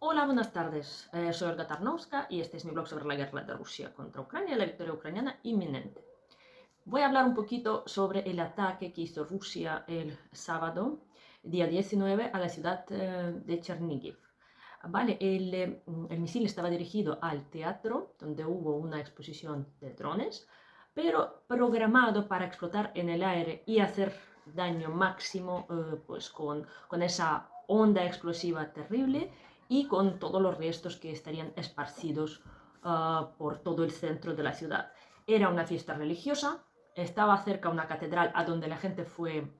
Hola, buenas tardes. Soy Olga Tarnowska y este es mi blog sobre la guerra de Rusia contra Ucrania y la victoria ucraniana inminente. Voy a hablar un poquito sobre el ataque que hizo Rusia el sábado, día 19, a la ciudad de Chernihiv. Vale, el misil estaba dirigido al teatro, donde hubo una exposición de drones, pero programado para explotar en el aire y hacer daño máximo pues con esa onda explosiva terrible y con todos los restos que estarían esparcidos por todo el centro de la ciudad. Era una fiesta religiosa, estaba cerca una catedral a donde la gente fue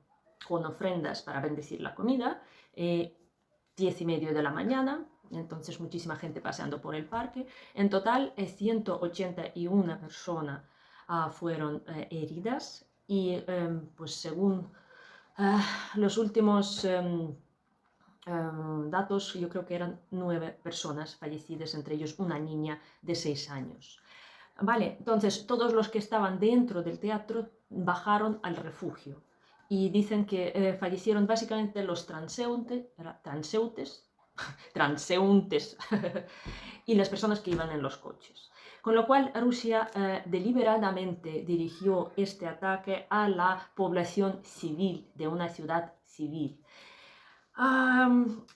con ofrendas para bendecir la comida, 10:30 de la mañana, entonces muchísima gente paseando por el parque. En total, 181 personas fueron heridas y pues según los últimos datos, yo creo que eran 9 personas fallecidas, entre ellos una niña de 6 años. Vale, entonces todos los que estaban dentro del teatro bajaron al refugio y dicen que fallecieron básicamente los transeúntes y las personas que iban en los coches. Con lo cual Rusia deliberadamente dirigió este ataque a la población civil de una ciudad civil.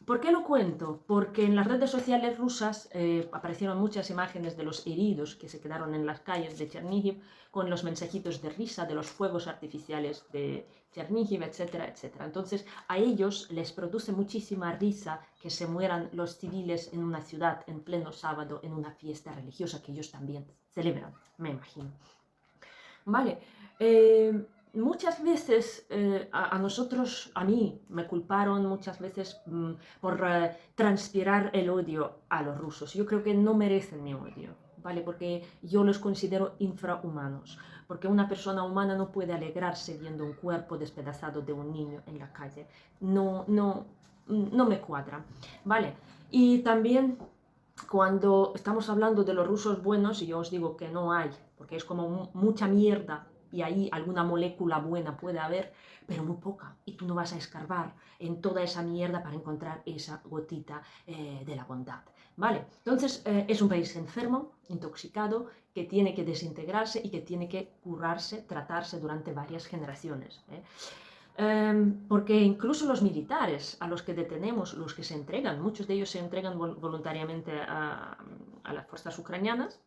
¿Por qué lo cuento? Porque en las redes sociales rusas aparecieron muchas imágenes de los heridos que se quedaron en las calles de Chernihiv con los mensajitos de risa de los fuegos artificiales de Chernihiv, etcétera, etcétera. Entonces a ellos les produce muchísima risa que se mueran los civiles en una ciudad en pleno sábado en una fiesta religiosa que ellos también celebran, me imagino. Vale. Muchas veces a nosotros, a mí, me culparon muchas veces por transpirar el odio a los rusos. Yo creo que no merecen mi odio, ¿vale? Porque yo los considero infrahumanos. Porque una persona humana no puede alegrarse viendo un cuerpo despedazado de un niño en la calle. No, no, no me cuadra, ¿vale? Y también cuando estamos hablando de los rusos buenos, y yo os digo que no hay, porque es como mucha mierda y ahí alguna molécula buena puede haber, pero muy poca, y tú no vas a escarbar en toda esa mierda para encontrar esa gotita de la bondad, ¿vale? Entonces es un país enfermo, intoxicado, que tiene que desintegrarse y que tiene que curarse, tratarse durante varias generaciones, ¿eh? Porque incluso los militares a los que detenemos, los que se entregan, muchos de ellos se entregan voluntariamente a las fuerzas ucranianas,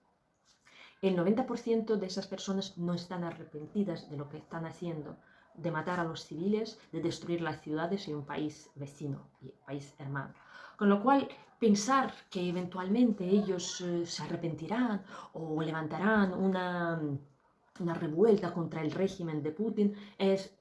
el 90% de esas personas no están arrepentidas de lo que están haciendo, de matar a los civiles, de destruir las ciudades y un país vecino, y país hermano. Con lo cual, pensar que eventualmente ellos se arrepentirán o levantarán una revuelta contra el régimen de Putin es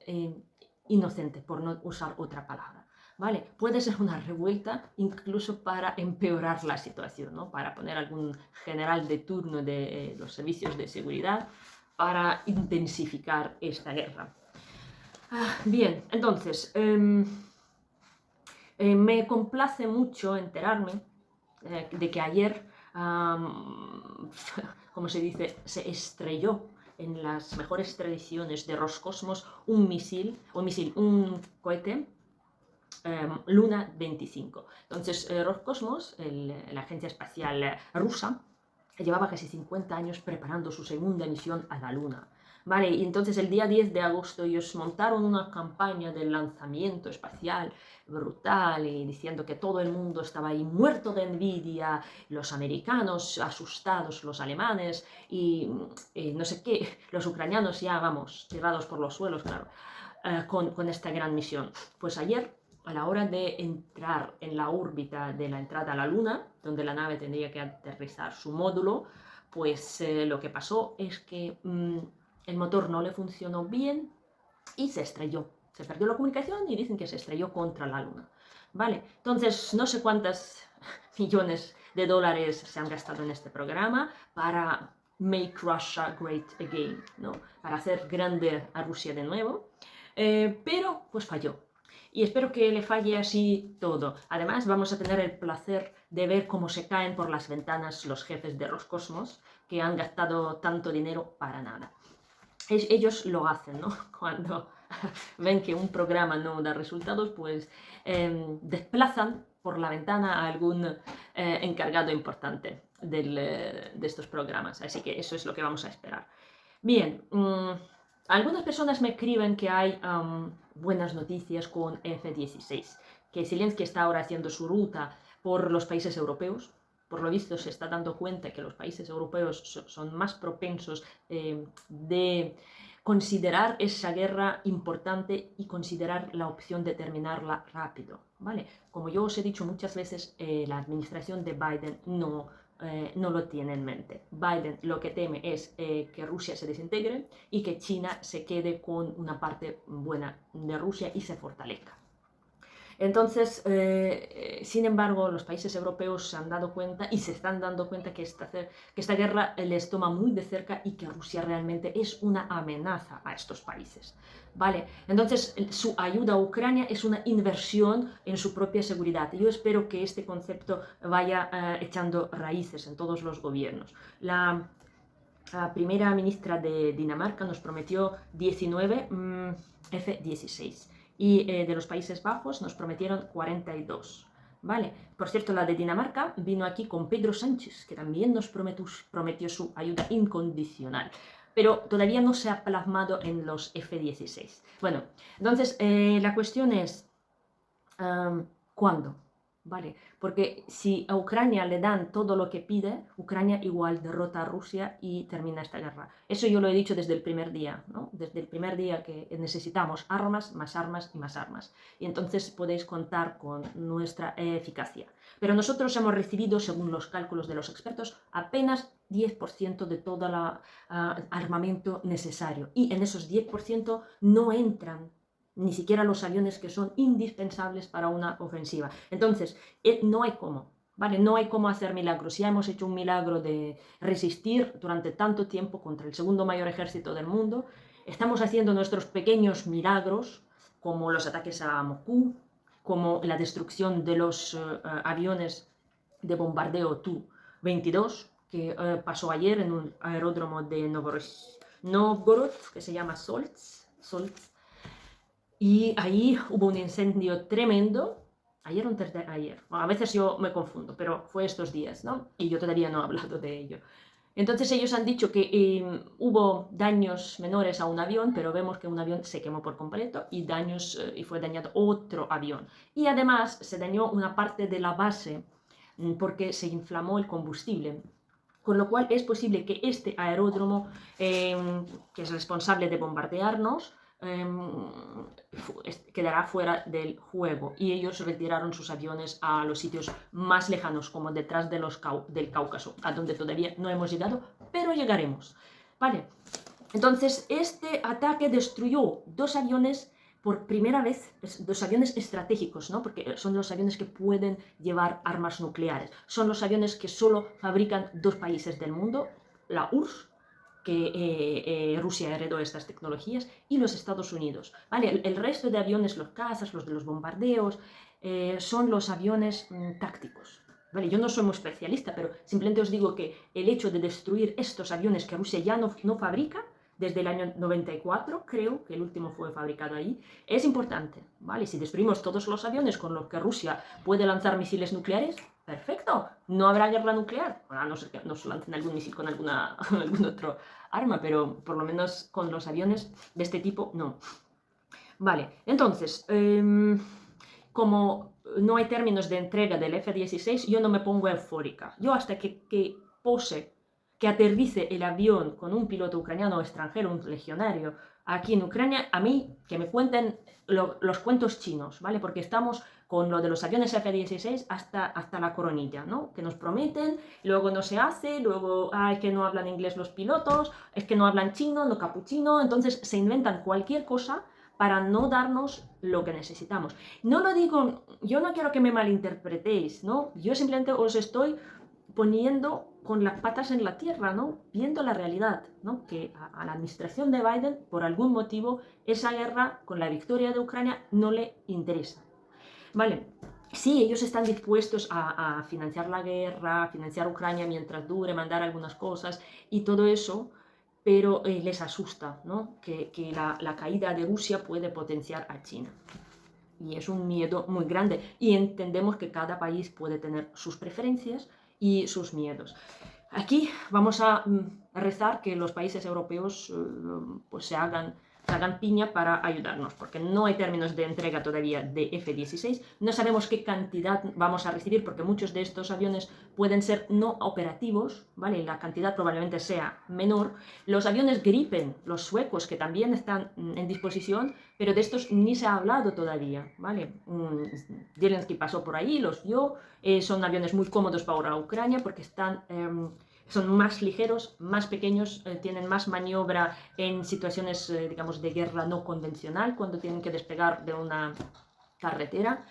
inocente, por no usar otra palabra. ¿Vale? Puede ser una revuelta incluso para empeorar la situación, ¿no? Para poner algún general de turno de los servicios de seguridad para intensificar esta guerra. Bien, entonces, me complace mucho enterarme de que ayer, como se dice, se estrelló en las mejores tradiciones de Roscosmos un cohete Luna 25. Entonces, Roscosmos, la agencia espacial rusa, llevaba casi 50 años preparando su segunda misión a la Luna. Vale, y entonces el día 10 de agosto ellos montaron una campaña de lanzamiento espacial brutal y diciendo que todo el mundo estaba ahí muerto de envidia, los americanos asustados, los alemanes y no sé qué, los ucranianos ya, vamos, tirados por los suelos, claro, con esta gran misión. Pues ayer, a la hora de entrar en la órbita de la entrada a la Luna, donde la nave tendría que aterrizar su módulo, pues lo que pasó es que el motor no le funcionó bien y se estrelló. Se perdió la comunicación y dicen que se estrelló contra la Luna. Vale, entonces no sé cuántas millones de dólares se han gastado en este programa para make Russia great again, ¿no? Para hacer grande a Rusia de nuevo, pero pues falló. Y espero que le falle así todo. Además, vamos a tener el placer de ver cómo se caen por las ventanas los jefes de Roscosmos, que han gastado tanto dinero para nada. Ellos lo hacen, ¿no? Cuando ven que un programa no da resultados, pues desplazan por la ventana a algún encargado importante de estos programas. Así que eso es lo que vamos a esperar. Bien, algunas personas me escriben que hay buenas noticias con F-16, que Zelensky está ahora haciendo su ruta por los países europeos. Por lo visto se está dando cuenta que los países europeos son más propensos de considerar esa guerra importante y considerar la opción de terminarla rápido, ¿vale? Como yo os he dicho muchas veces, la administración de Biden no lo tiene en mente. Biden lo que teme es que Rusia se desintegre y que China se quede con una parte buena de Rusia y se fortalezca. Entonces, sin embargo, los países europeos se han dado cuenta y se están dando cuenta que esta guerra les toma muy de cerca y que Rusia realmente es una amenaza a estos países. ¿Vale? Entonces, su ayuda a Ucrania es una inversión en su propia seguridad. Yo espero que este concepto vaya echando raíces en todos los gobiernos. La primera ministra de Dinamarca nos prometió 19 F-16 y de los Países Bajos nos prometieron 42. ¿Vale? Por cierto, la de Dinamarca vino aquí con Pedro Sánchez, que también nos prometió su ayuda incondicional, pero todavía no se ha plasmado en los F-16. Bueno, entonces la cuestión es, ¿cuándo? ¿Vale? Porque si a Ucrania le dan todo lo que pide, Ucrania igual derrota a Rusia y termina esta guerra. Eso yo lo he dicho desde el primer día, ¿no? Desde el primer día que necesitamos armas, más armas y más armas. Y entonces podéis contar con nuestra eficacia. Pero nosotros hemos recibido, según los cálculos de los expertos, apenas 10% de todo el armamento necesario. Y en esos 10% no entran ni siquiera los aviones que son indispensables para una ofensiva. Entonces, no hay cómo, ¿vale? No hay cómo hacer milagros. Ya hemos hecho un milagro de resistir durante tanto tiempo contra el segundo mayor ejército del mundo. Estamos haciendo nuestros pequeños milagros, como los ataques a Moscú, como la destrucción de los aviones de bombardeo Tu-22, que pasó ayer en un aeródromo de Novgorod, que se llama Solts. Y ahí hubo un incendio tremendo, ayer o antes de ayer, a veces yo me confundo, pero fue estos días, ¿no? Y yo todavía no he hablado de ello. Entonces ellos han dicho que hubo daños menores a un avión, pero vemos que un avión se quemó por completo y fue dañado otro avión. Y además se dañó una parte de la base porque se inflamó el combustible. Con lo cual es posible que este aeródromo, que es responsable de bombardearnos, quedará fuera del juego y ellos retiraron sus aviones a los sitios más lejanos, como detrás de del Cáucaso, a donde todavía no hemos llegado, pero llegaremos. Vale, entonces este ataque destruyó dos aviones por primera vez, dos aviones estratégicos, ¿no? Porque son los aviones que pueden llevar armas nucleares, son los aviones que solo fabrican dos países del mundo, la URSS, que Rusia heredó estas tecnologías, y los Estados Unidos. ¿Vale? El resto de aviones, los cazas, los de los bombardeos, son los aviones tácticos. ¿Vale? Yo no soy muy especialista, pero simplemente os digo que el hecho de destruir estos aviones que Rusia ya no fabrica, desde el año 94, creo que el último fue fabricado ahí, es importante, ¿vale? Si destruimos todos los aviones con los que Rusia puede lanzar misiles nucleares, perfecto, no habrá guerra nuclear, a no ser que nos lancen algún misil con algún otro arma, pero por lo menos con los aviones de este tipo, no. Vale, entonces, como no hay términos de entrega del F-16, yo no me pongo eufórica. Yo hasta que aterrice el avión con un piloto ucraniano o extranjero, un legionario, aquí en Ucrania, a mí que me cuenten los cuentos chinos, ¿vale? Porque estamos con lo de los aviones F-16 hasta la coronilla, ¿no? Que nos prometen, luego no se hace, luego, es que no hablan inglés los pilotos, es que no hablan chino, no capuchino, entonces se inventan cualquier cosa para no darnos lo que necesitamos. No lo digo, yo no quiero que me malinterpretéis, ¿no? Yo simplemente os estoy poniendo con las patas en la tierra, ¿no? Viendo la realidad, ¿no? Que a la administración de Biden, por algún motivo, esa guerra con la victoria de Ucrania no le interesa. Vale, sí, ellos están dispuestos a financiar la guerra, a financiar Ucrania mientras dure, mandar algunas cosas y todo eso, pero les asusta, ¿no? Que la caída de Rusia puede potenciar a China. Y es un miedo muy grande. Y entendemos que cada país puede tener sus preferencias y sus miedos. Aquí vamos a rezar que los países europeos pues se hagan piña para ayudarnos, porque no hay términos de entrega todavía de F-16, no sabemos qué cantidad vamos a recibir, porque muchos de estos aviones pueden ser no operativos, ¿vale? La cantidad probablemente sea menor. Los aviones Gripen, los suecos, que también están en disposición, pero de estos ni se ha hablado todavía, ¿vale? Zelensky pasó por ahí, los vio, son aviones muy cómodos para Ucrania porque están... son más ligeros, más pequeños, tienen más maniobra en situaciones, digamos, de guerra no convencional, cuando tienen que despegar de una carretera.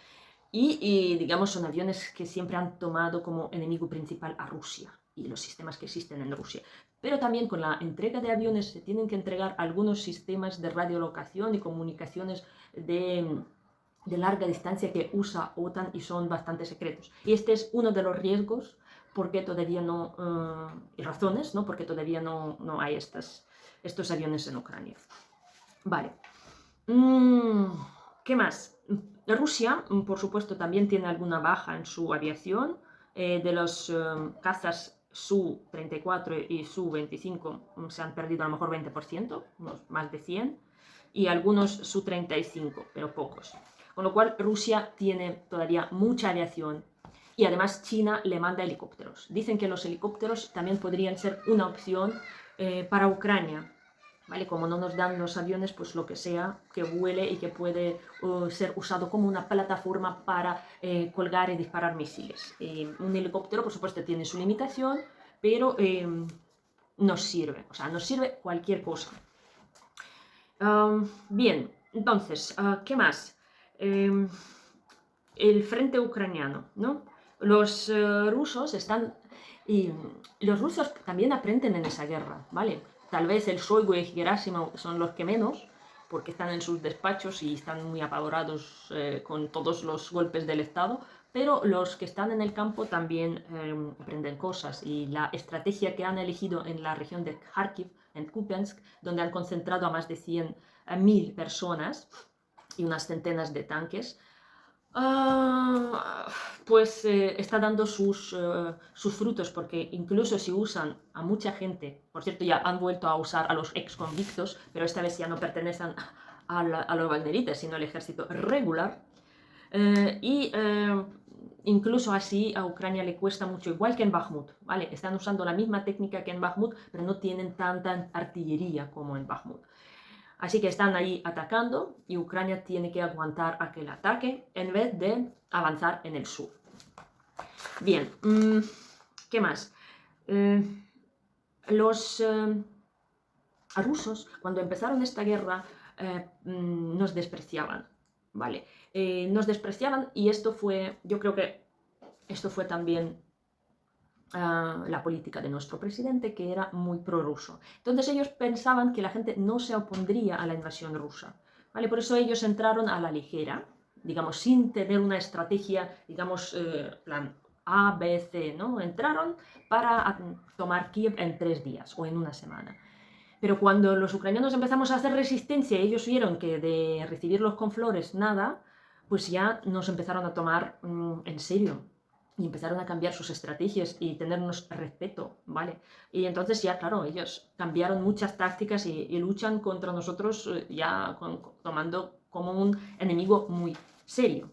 Digamos, son aviones que siempre han tomado como enemigo principal a Rusia y los sistemas que existen en Rusia. Pero también con la entrega de aviones se tienen que entregar algunos sistemas de radiolocación y comunicaciones de larga distancia que usa OTAN y son bastante secretos. Y este es uno de los riesgos porque todavía no, y razones, ¿no? Porque todavía no hay estos aviones en Ucrania. Vale. ¿Qué más? Rusia, por supuesto, también tiene alguna baja en su aviación. De los cazas Su-34 y Su-25 se han perdido a lo mejor 20%, más de 100, y algunos Su-35, pero pocos. Con lo cual Rusia tiene todavía mucha aviación y además China le manda helicópteros. Dicen que los helicópteros también podrían ser una opción para Ucrania. ¿Vale? Como no nos dan los aviones, pues lo que sea que vuele y que puede ser usado como una plataforma para colgar y disparar misiles. Un helicóptero, por supuesto, tiene su limitación, pero nos sirve, o sea, nos sirve cualquier cosa. Bien, entonces, ¿qué más? El frente ucraniano, ¿no? Los rusos están... Y los rusos también aprenden en esa guerra, ¿vale? Tal vez el Shoigu y Gerasimov son los que menos, porque están en sus despachos y están muy apavorados con todos los golpes del Estado, pero los que están en el campo también aprenden cosas. Y la estrategia que han elegido en la región de Kharkiv, en Kupiansk, donde han concentrado a más de 100.000 personas y unas centenas de tanques, pues está dando sus frutos, porque incluso si usan a mucha gente, por cierto ya han vuelto a usar a los ex convictos, pero esta vez ya no pertenecen a los Wagneritas, sino al ejército regular, incluso así a Ucrania le cuesta mucho, igual que en Bakhmut, ¿vale? Están usando la misma técnica que en Bakhmut, pero no tienen tanta artillería como en Bakhmut. Así que están ahí atacando y Ucrania tiene que aguantar aquel ataque en vez de avanzar en el sur. Bien, ¿qué más? Los rusos, cuando empezaron esta guerra, nos despreciaban, ¿vale? Nos despreciaban y esto fue, yo creo que esto fue también la política de nuestro presidente, que era muy prorruso. Entonces ellos pensaban que la gente no se opondría a la invasión rusa, ¿vale? Por eso ellos entraron a la ligera, digamos, sin tener una estrategia, digamos, plan A, B, C, ¿no? Entraron para tomar Kiev en 3 días o en una semana. Pero cuando los ucranianos empezamos a hacer resistencia y ellos vieron que de recibirlos con flores nada, pues ya nos empezaron a tomar en serio. Y empezaron a cambiar sus estrategias y tenernos respeto, ¿vale? Y entonces ya, claro, ellos cambiaron muchas tácticas y luchan contra nosotros ya tomando como un enemigo muy serio.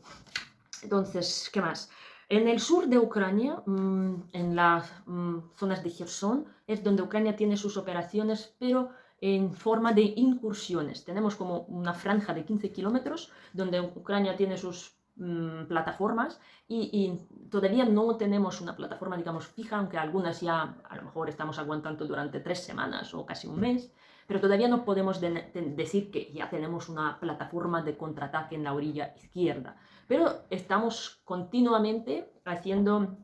Entonces, ¿qué más? En el sur de Ucrania, en las zonas de Kherson, es donde Ucrania tiene sus operaciones, pero en forma de incursiones. Tenemos como una franja de 15 kilómetros donde Ucrania tiene sus plataformas y todavía no tenemos una plataforma, digamos, fija, aunque algunas ya a lo mejor estamos aguantando durante 3 semanas o casi un mes, pero todavía no podemos decir que ya tenemos una plataforma de contraataque en la orilla izquierda. Pero estamos continuamente haciendo,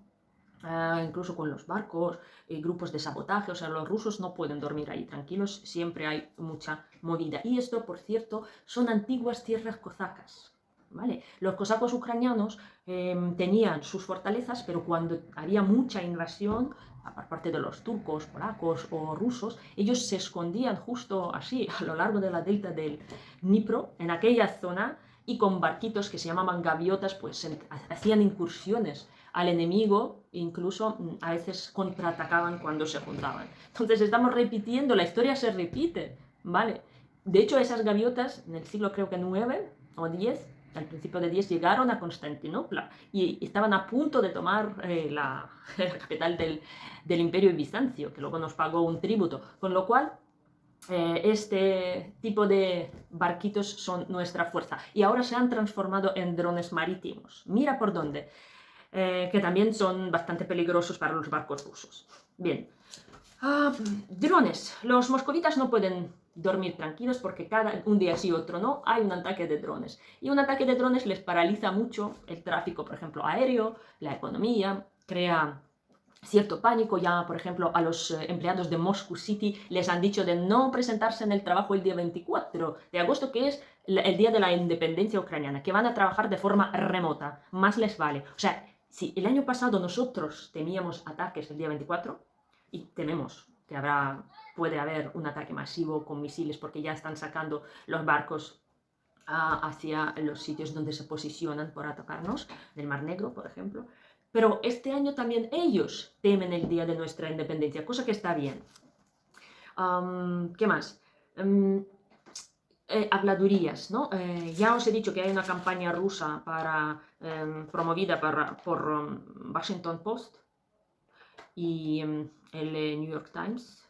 incluso con los barcos, grupos de sabotaje, o sea, los rusos no pueden dormir ahí tranquilos, siempre hay mucha movida. Y esto, por cierto, son antiguas tierras cozacas. ¿Vale? Los cosacos ucranianos tenían sus fortalezas, pero cuando había mucha invasión por parte de los turcos, polacos o rusos, ellos se escondían justo así a lo largo de la delta del Dnipro, en aquella zona, y con barquitos que se llamaban gaviotas, pues hacían incursiones al enemigo, incluso a veces contraatacaban cuando se juntaban. Entonces estamos repitiendo, la historia se repite, ¿vale? De hecho, esas gaviotas, en el siglo creo que 9 o 10, al principio de 10, llegaron a Constantinopla y estaban a punto de tomar la capital del Imperio Bizancio, que luego nos pagó un tributo. Con lo cual, este tipo de barquitos son nuestra fuerza. Y ahora se han transformado en drones marítimos. Mira por dónde. Que también son bastante peligrosos para los barcos rusos. Bien. Drones. Los moscovitas no pueden dormir tranquilos porque un día sí otro no hay un ataque de drones. Y un ataque de drones les paraliza mucho el tráfico, por ejemplo, aéreo, la economía, crea cierto pánico. Ya, por ejemplo, a los empleados de Moscow City les han dicho de no presentarse en el trabajo el día 24 de agosto, que es el día de la independencia ucraniana, que van a trabajar de forma remota, más les vale. O sea, si el año pasado nosotros temíamos ataques el día 24, y tememos que puede haber un ataque masivo con misiles porque ya están sacando los barcos hacia los sitios donde se posicionan por atacarnos, del Mar Negro, por ejemplo. Pero este año también ellos temen el día de nuestra independencia, cosa que está bien. ¿Qué más? Habladurías, ¿no? Ya os he dicho que hay una campaña rusa promovida por Washington Post y el New York Times,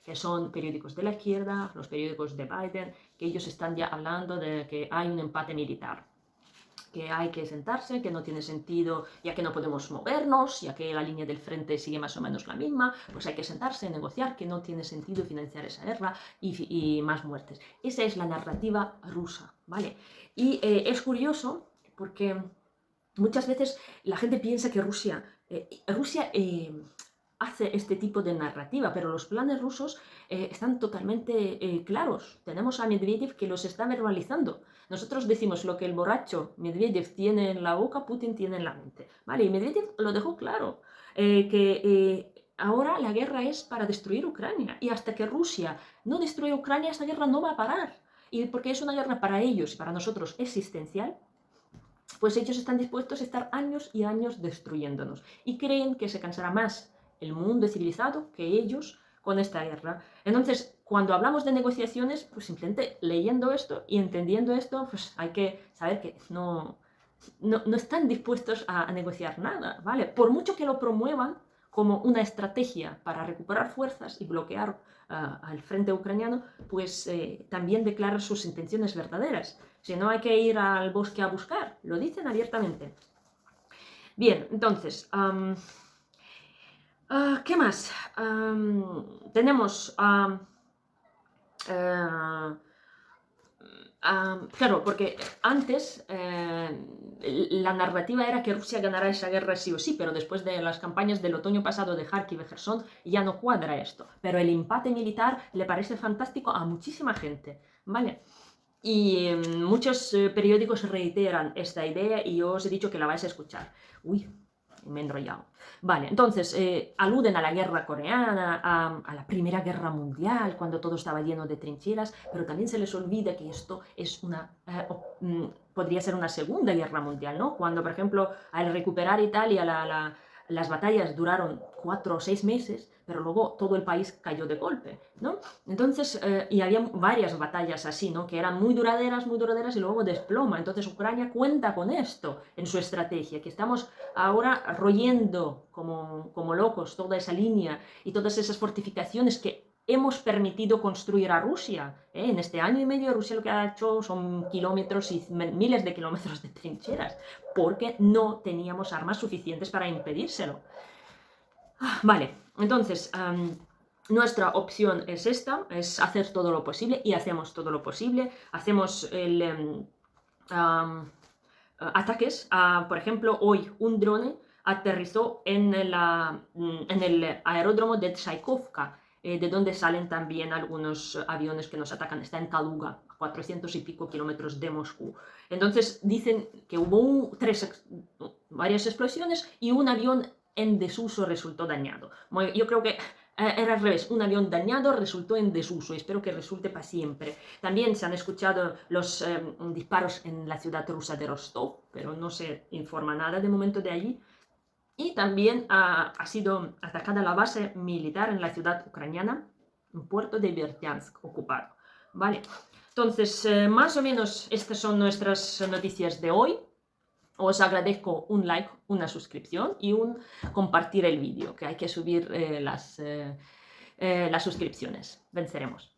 que son periódicos de la izquierda, los periódicos de Biden, que ellos están ya hablando de que hay un empate militar, que hay que sentarse, que no tiene sentido, ya que no podemos movernos, ya que la línea del frente sigue más o menos la misma, pues hay que sentarse, negociar, que no tiene sentido financiar esa guerra y más muertes. Esa es la narrativa rusa, ¿vale? Y es curioso porque muchas veces la gente piensa que Rusia hace este tipo de narrativa, pero los planes rusos están totalmente claros. Tenemos a Medvedev que los está verbalizando. Nosotros decimos lo que el borracho Medvedev tiene en la boca, Putin tiene en la mente. Vale, y Medvedev lo dejó claro, ahora la guerra es para destruir Ucrania, y hasta que Rusia no destruya Ucrania, esta guerra no va a parar. Y porque es una guerra para ellos y para nosotros existencial, pues ellos están dispuestos a estar años y años destruyéndonos. Y creen que se cansará más el mundo civilizado que ellos con esta guerra. Entonces, cuando hablamos de negociaciones, pues simplemente leyendo esto y entendiendo esto, pues hay que saber que no están dispuestos a negociar nada, ¿vale? Por mucho que lo promuevan como una estrategia para recuperar fuerzas y bloquear al frente ucraniano, pues también declaran sus intenciones verdaderas. Si no, hay que ir al bosque a buscar, lo dicen abiertamente. Bien, entonces, ¿qué más? Tenemos... claro, porque antes la narrativa era que Rusia ganará esa guerra sí o sí, pero después de las campañas del otoño pasado de Kharkiv y Gerson ya no cuadra esto. Pero el empate militar le parece fantástico a muchísima gente, ¿vale? Y muchos periódicos reiteran esta idea y yo os he dicho que la vais a escuchar. Uy, me he enrollado. Vale, entonces aluden a la guerra coreana, a la Primera Guerra Mundial, cuando todo estaba lleno de trincheras, pero también se les olvida que esto es podría ser una Segunda Guerra Mundial, ¿no? Cuando, por ejemplo, al recuperar Italia, las batallas duraron 4 o 6 meses, pero luego todo el país cayó de golpe, ¿no? Entonces, y había varias batallas así, ¿no? Que eran muy duraderas y luego desploma. Entonces Ucrania cuenta con esto en su estrategia, que estamos ahora royendo como locos toda esa línea y todas esas fortificaciones que hemos permitido construir a Rusia. En este año y medio Rusia lo que ha hecho son kilómetros y miles de kilómetros de trincheras, porque no teníamos armas suficientes para impedírselo. Vale, entonces nuestra opción es esta, es hacer todo lo posible, y hacemos todo lo posible. Hacemos ataques. Por ejemplo, hoy un drone aterrizó en el aeródromo de Tchaikovka, de donde salen también algunos aviones que nos atacan. Está en Kaluga, a 400 y pico kilómetros de Moscú. Entonces dicen que hubo varias explosiones y un avión en desuso resultó dañado. Yo creo que era al revés, un avión dañado resultó en desuso y espero que resulte para siempre. También se han escuchado los disparos en la ciudad rusa de Rostov, pero no se informa nada de momento de allí. Y también ha sido atacada la base militar en la ciudad ucraniana, un puerto de Berdyansk ocupado. ¿Vale? Entonces, más o menos estas son nuestras noticias de hoy. Os agradezco un like, una suscripción y un compartir el vídeo, que hay que subir las suscripciones. Venceremos.